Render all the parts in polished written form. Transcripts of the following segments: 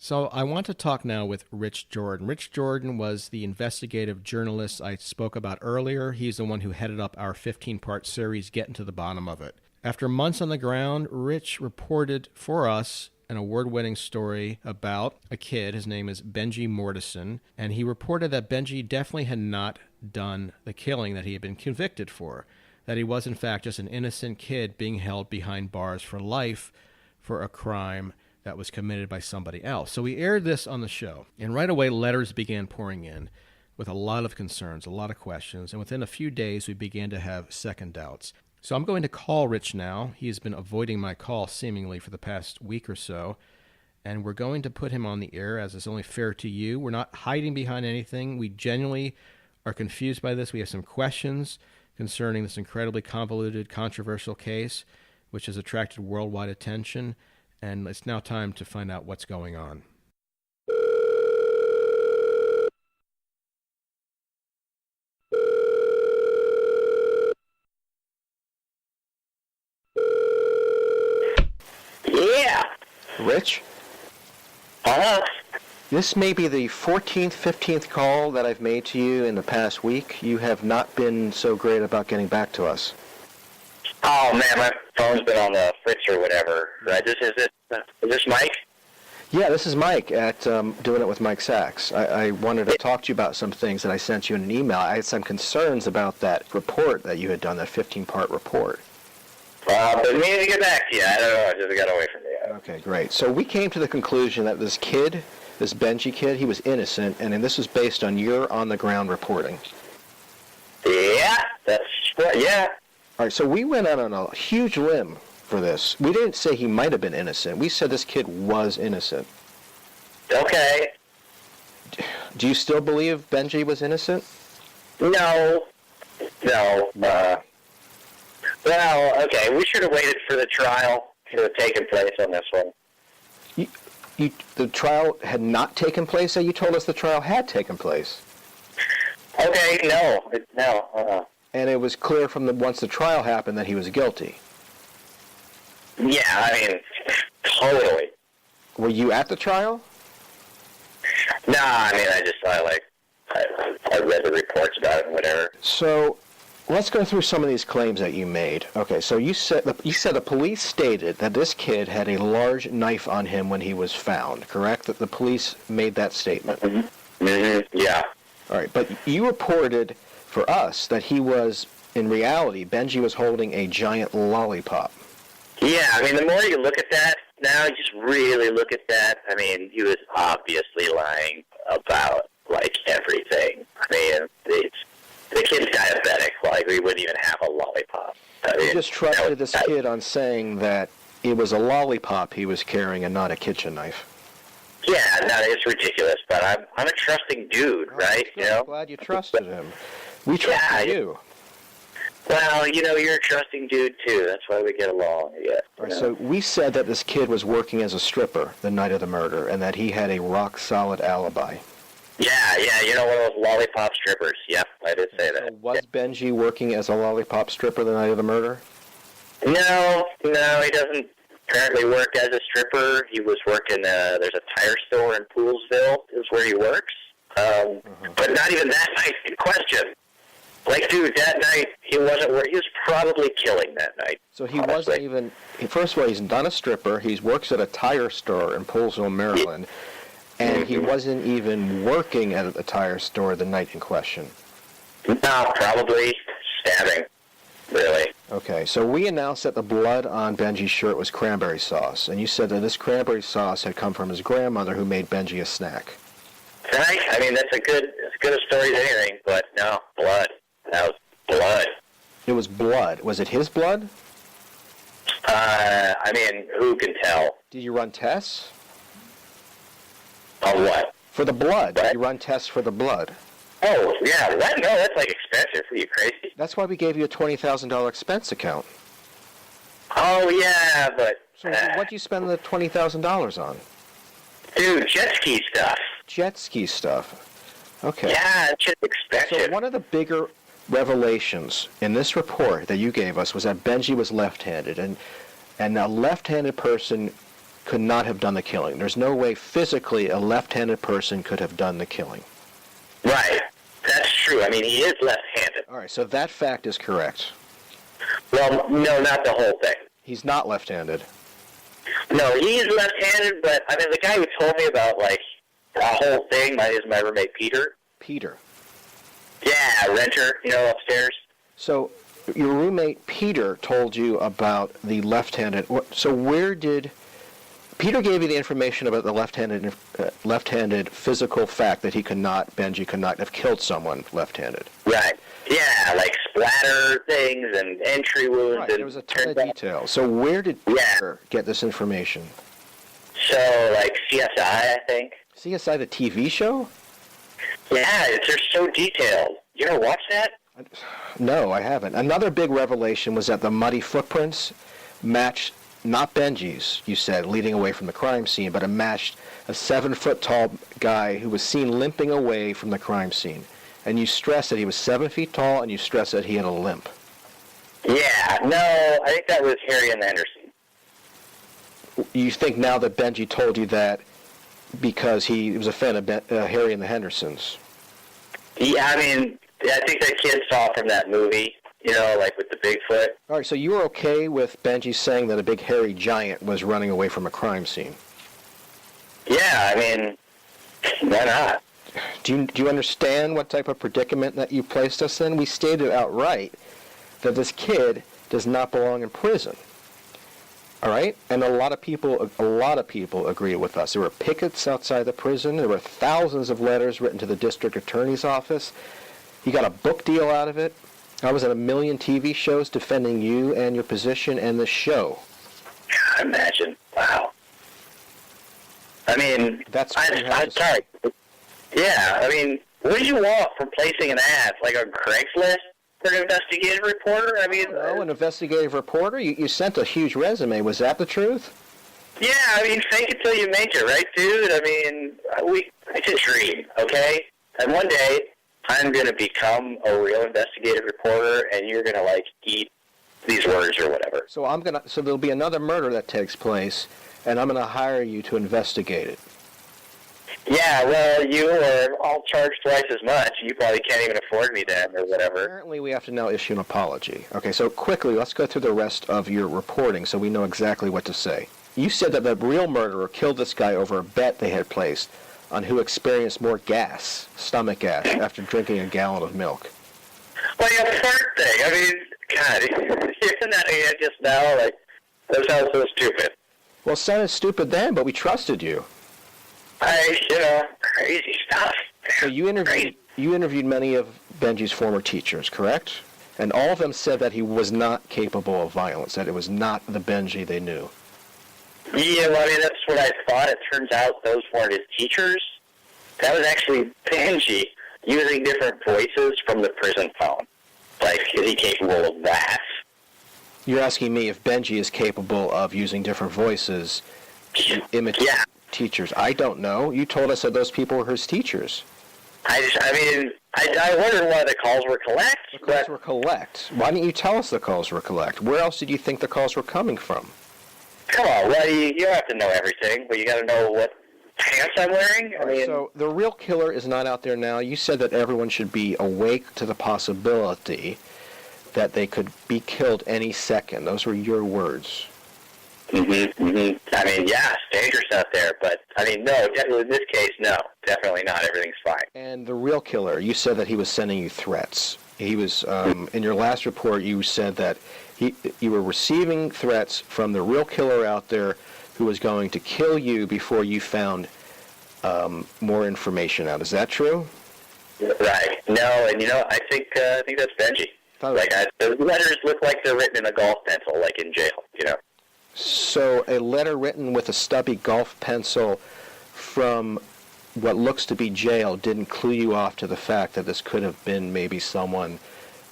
So I want to talk now with Rich Jordan. Rich Jordan was the investigative journalist I spoke about earlier. He's the one who headed up our 15-part series, Getting to the Bottom of It. After months on the ground, Rich reported for us an award-winning story about a kid. His name is Benji Mortison, and he reported that Benji definitely had not done the killing that he had been convicted for, that he was in fact just an innocent kid being held behind bars for life for a crime that was committed by somebody else. So we aired this on the show, and right away letters began pouring in with a lot of concerns, a lot of questions, and within a few days we began to have second doubts. So I'm going to call Rich now. He's been avoiding my call seemingly for the past week or so, and we're going to put him on the air as is only fair to you. We're not hiding behind anything. We genuinely are confused by this. We have some questions concerning this incredibly convoluted, controversial case, which has attracted worldwide attention, and it's now time to find out what's going on. Yeah. Rich? This may be the 14th, 15th call that I've made to you in the past week. You have not been so great about getting back to us. Oh, man, my phone's been on the fritz or whatever. Is this Mike? Yeah, this is Mike at Doing It with Mike Sachs. I wanted to talk to you about some things that I sent you in an email. I had some concerns about that report that you had done, that 15-part report. But meaning to get back to you. I don't know. I just got away from you. Okay, great. So we came to the conclusion that this kid, this Benji kid, he was innocent, and this was based on your on-the-ground reporting. Yeah, yeah. All right, so we went out on a huge limb for this. We didn't say he might have been innocent. We said this kid was innocent. Okay. Do you still believe Benji was innocent? No. Well, okay, we should have waited for the trial to have taken place on this one. The trial had not taken place? You told us the trial had taken place. Okay, no. And it was clear from once the trial happened that he was guilty. Yeah, I mean, totally. Were you at the trial? Nah, I mean, I just I read the reports about it and whatever. So, let's go through some of these claims that you made. Okay, so you said the police stated that this kid had a large knife on him when he was found, correct? That the police made that statement. Mm-hmm. Mm-hmm. Yeah. All right, but you reported for us that in reality, Benji was holding a giant lollipop. Yeah, I mean, the more you look at that, now you just really look at that, I mean, he was obviously lying about, everything. I mean, the kid's diabetic, we wouldn't even have a lollipop. You just trusted this kid on saying that it was a lollipop he was carrying and not a kitchen knife. Yeah, no, it's ridiculous, but I'm a trusting dude, right? You know? I'm glad you trusted him. We trusted you. Well, you're a trusting dude, too. That's why we get along, yeah. Right, so we said that this kid was working as a stripper the night of the murder and that he had a rock-solid alibi. Yeah, one of those lollipop strippers. Yep, I did say that. So was Benji working as a lollipop stripper the night of the murder? No, he doesn't currently work as a stripper. He was working, there's a tire store in Poolsville is where he works. But not even that night in question. Dude, that night, he wasn't working. He was probably killing that night. So he wasn't even... First of all, he's not a stripper. He works at a tire store in Poolsville, Maryland. And he wasn't even working at a tire store the night in question. No, probably stabbing, really. Okay, so we announced that the blood on Benji's shirt was cranberry sauce. And you said that this cranberry sauce had come from his grandmother who made Benji a snack. Right? I mean, that's as good a story as anything, but no, blood. That was blood. It was blood. Was it his blood? I mean, who can tell? Did you run tests? On what? For the blood. What? Did you run tests for the blood? Oh, yeah. No, that's expensive. Are you crazy? That's why we gave you a $20,000 expense account. Oh, yeah, but... So what'd you spend the $20,000 on? Dude, jet ski stuff. Jet ski stuff. Okay. Yeah, it's just expensive. So one of the bigger revelations in this report that you gave us was that Benji was left-handed, and a left-handed person could not have done the killing. There's no way physically a left-handed person could have done the killing. Right. That's true. I mean, he is left-handed. All right, so that fact is correct. Well, no, not the whole thing. He's not left-handed. No, he's left-handed, but, I mean, the guy who told me about, like, the whole thing is my roommate, Peter. Peter. Yeah, renter, upstairs. So your roommate Peter told you about the left-handed. So where did Peter gave you the information about the left-handed physical fact that Benji could not have killed someone left-handed? Right. Yeah, like splatter things and entry wounds. Right. And there was a ton of detail. So where did Peter get this information? So, like CSI, I think. CSI, the TV show? Yeah, they're so detailed. You ever watch that? No, I haven't. Another big revelation was that the muddy footprints matched not Benji's, you said, leading away from the crime scene, but it matched a 7-foot-tall guy who was seen limping away from the crime scene. And you stressed that he was 7 feet tall, and you stressed that he had a limp. Yeah, no, I think that was Harry and the Henderson. You think now that Benji told you that because he was a fan of Harry and the Hendersons? Yeah, I mean, I think that kid saw from that movie, like with the Bigfoot. All right, so you were okay with Benji saying that a big hairy giant was running away from a crime scene? Yeah, I mean, why not? Do you understand what type of predicament that you placed us in? We stated outright that this kid does not belong in prison. All right? And a lot of people agree with us. There were pickets outside the prison. There were thousands of letters written to the district attorney's office. You got a book deal out of it. I was in a million TV shows defending you and your position and the show. Imagine. Wow. I mean, I'm sorry. Yeah, I mean, what do you want from placing an ad, like on Craigslist for an investigative reporter? I mean, an investigative reporter? You sent a huge resume. Was that the truth? Yeah, I mean, fake it till you make it, right, dude? I mean, it's a dream, okay? And one day, I'm going to become a real investigative reporter, and you're going to, like, eat these words or whatever. So there'll be another murder that takes place, and I'm going to hire you to investigate it. Yeah, well, I'll charge twice as much. You probably can't even afford me then, or whatever. Apparently, we have to now issue an apology. Okay, so quickly, let's go through the rest of your reporting so we know exactly what to say. You said that the real murderer killed this guy over a bet they had placed on who experienced more stomach gas, after drinking a gallon of milk. Well, yeah, fart thing. I mean, God, hearing that just now, like, that sounds so stupid. Well, it sounded stupid then, but we trusted you. Crazy stuff. So you interviewed many of Benji's former teachers, correct? And all of them said that he was not capable of violence, that it was not the Benji they knew. Yeah, well, I mean, that's what I thought. It turns out those weren't his teachers. That was actually Benji using different voices from the prison phone. Like, is he capable of that? You're asking me if Benji is capable of using different voices to imitate teachers. I don't know. You told us that those people were his teachers. I wondered why the calls were collect. The calls were collect. Why didn't you tell us the calls were collect? Where else did you think the calls were coming from? Come on, well, you don't have to know everything, but you got to know what pants I'm wearing. So the real killer is not out there now. You said that everyone should be awake to the possibility that they could be killed any second. Those were your words. Mm-hmm. I mean, yeah, it's dangerous out there, but, I mean, no, definitely in this case, no, definitely not. Everything's fine. And the real killer, you said that he was sending you threats. He was, in your last report, you said that you were receiving threats from the real killer out there who was going to kill you before you found more information out. Is that true? Right. No, and, I think that's Benji. The letters look like they're written in a golf pencil, like in jail, So a letter written with a stubby golf pencil from what looks to be jail didn't clue you off to the fact that this could have been maybe someone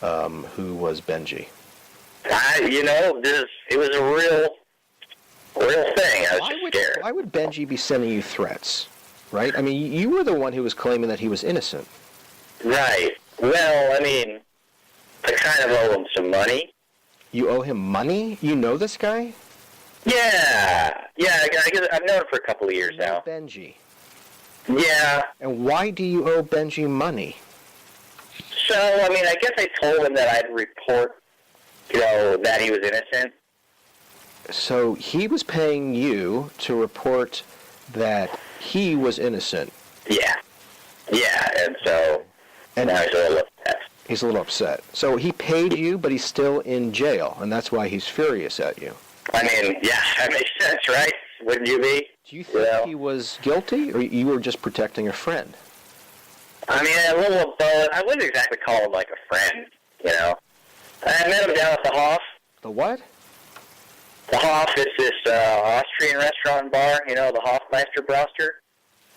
who was Benji. It was a real thing. I was just scared. Why would Benji be sending you threats, right? I mean, you were the one who was claiming that he was innocent. Right. Well, I mean, I kind of owe him some money. You owe him money? You know this guy? Yeah, I guess I've known him for a couple of years now. Benji. Yeah. And why do you owe Benji money? So, I mean, I guess I told him that I'd report, that he was innocent. So he was paying you to report that he was innocent. Yeah, and so now he's a little upset. He's a little upset. So he paid you, but he's still in jail, and that's why he's furious at you. I mean, yeah, that makes sense, right? Wouldn't you be? Do you think he was guilty, or you were just protecting a friend? I mean, a little of both. I wouldn't exactly call him like a friend, I met him down at the Hoff. The what? The Hoff is this Austrian restaurant and bar, the Hofmeister Broster.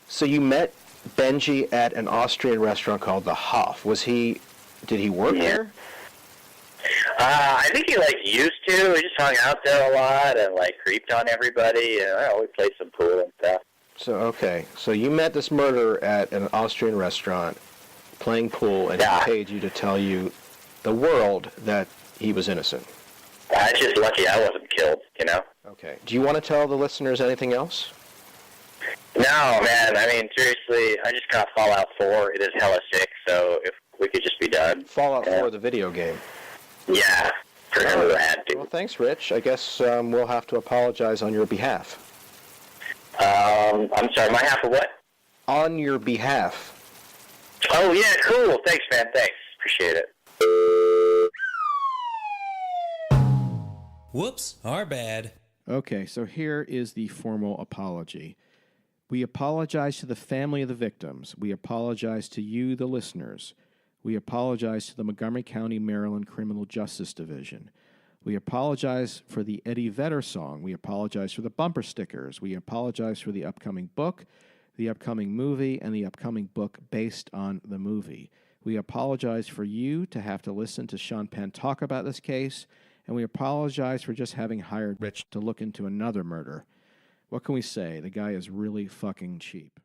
So you met Benji at an Austrian restaurant called the Hoff. Did he work there? I think he, used to. He just hung out there a lot and, creeped on everybody. And, we played some pool and stuff. So you met this murderer at an Austrian restaurant playing pool, and he paid you to tell you the world that he was innocent. I'm just lucky I wasn't killed, Okay. Do you want to tell the listeners anything else? No, man. I mean, seriously, I just got Fallout 4. It is hella sick, so if we could just be done. Fallout 4, the video game. Yeah, for who had to. Well, thanks, Rich. I guess we'll have to apologize on your behalf. I'm sorry, my half of what? On your behalf. Oh, yeah, cool. Thanks, man. Thanks. Appreciate it. Whoops, our bad. Okay, so here is the formal apology. We apologize to the family of the victims. We apologize to you, the listeners. We apologize to the Montgomery County, Maryland Criminal Justice Division. We apologize for the Eddie Vedder song. We apologize for the bumper stickers. We apologize for the upcoming book, the upcoming movie, and the upcoming book based on the movie. We apologize for you to have to listen to Sean Penn talk about this case, and we apologize for just having hired Rich to look into another murder. What can we say? The guy is really fucking cheap.